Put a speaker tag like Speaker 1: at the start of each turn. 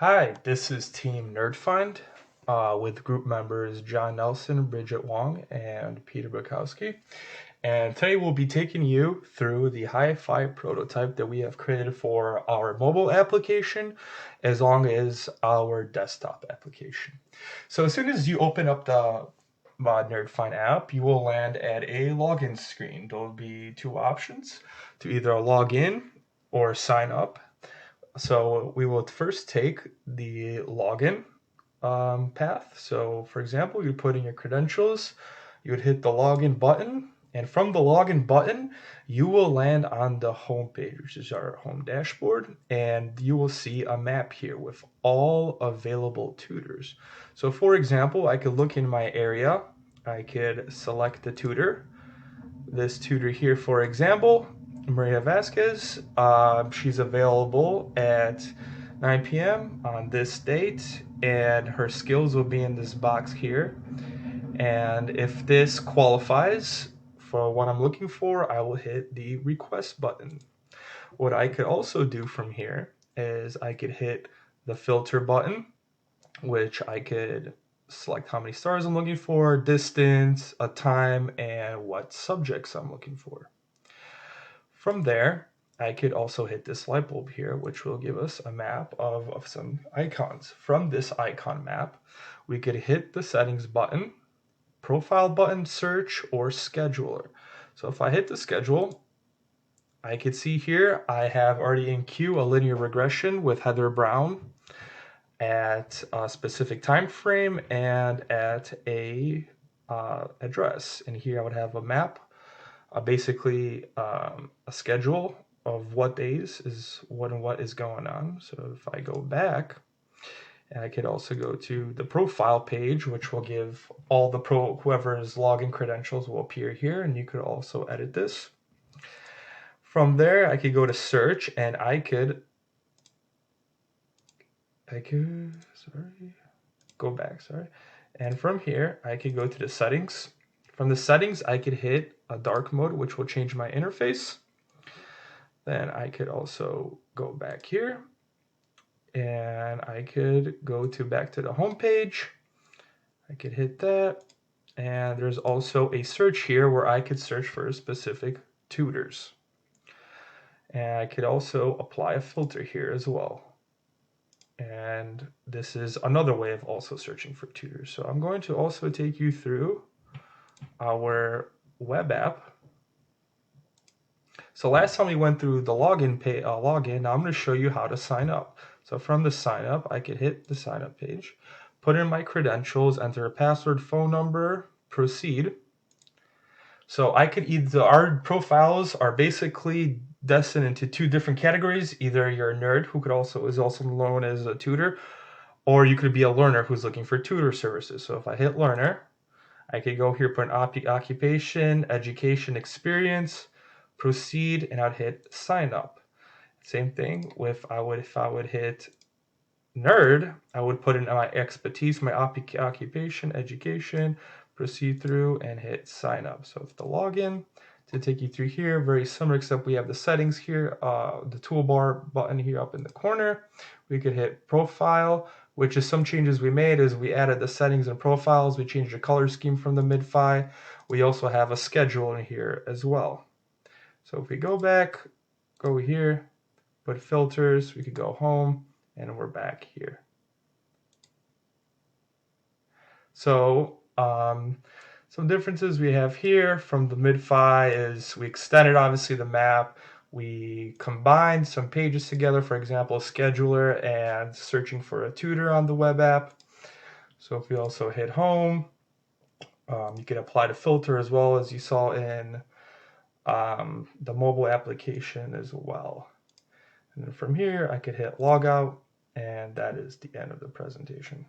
Speaker 1: Hi, this is Team NerdFind with group members John Nelson, Bridget Wong, and Peter Bukowski. And today we'll be taking you through the HIFI prototype that we have created for our mobile application as long as our desktop application. So as soon as you open up the NerdFind app, you will land at a login screen. There will be two options to either log in or sign up. So we will first take the login path. So for example, you put in your credentials, you would hit the login button, and from the login button, you will land on the home page, which is our home dashboard, and you will see a map here with all available tutors. So for example, I could look in my area, I could select the tutor. This tutor here, for example, Maria Vasquez, she's available at 9 p.m. on this date, and her skills will be in this box here. And if this qualifies for what I'm looking for, I will hit the request button. What I could also do from here is I could hit the filter button, which I could select how many stars I'm looking for, distance, a time, and what subjects I'm looking for. From there, I could also hit this light bulb here, which will give us a map of some icons. From this icon map, we could hit the settings button, profile button, search, or scheduler. So if I hit the schedule, I could see here I have already in queue a linear regression with Heather Brown at a specific time frame and at a address. And here I would have a map, basically a schedule of what days is what and what is going on. So if I go back, and I could also go to the profile page, which will give all the whoever's login credentials will appear here, and you could also edit this. From there, I could go to search, and I could go back, and from here, I could go to the settings. From the settings, I could hit a dark mode, which will change my interface. Then I could also go back here, and I could go back to the home page. I could hit that, and there's also a search here where I could search for specific tutors. And I could also apply a filter here as well. And this is another way of also searching for tutors. So I'm going to also take you through our web app. So last time we went through the login, now I'm going to show you how to sign up. So from the sign up, I could hit the sign up page, put in my credentials, enter a password, phone number, proceed. So I could our profiles are basically destined into two different categories. Either you're a nerd who is also known as a tutor, or you could be a learner who's looking for tutor services. So if I hit learner, I could go here, put an occupation, education, experience, proceed, and I'd hit sign up. Same thing if I would hit nerd, I would put in my expertise, my occupation, education, proceed through, and hit sign up. So if the login to take you through here, very similar, except we have the settings here, the toolbar button here up in the corner. We could hit profile, which is some changes we made is we added the settings and profiles. We changed the color scheme from the mid-fi. We also have a schedule in here as well. So if we go back, go here, put filters, we could go home, and we're back here. So some differences we have here from the mid-fi is we extended obviously the map. We combined some pages together, for example, scheduler and searching for a tutor on the web app. So if we also hit home, you can apply the filter as well as you saw in the mobile application as well. And then from here, I could hit log out, and that is the end of the presentation.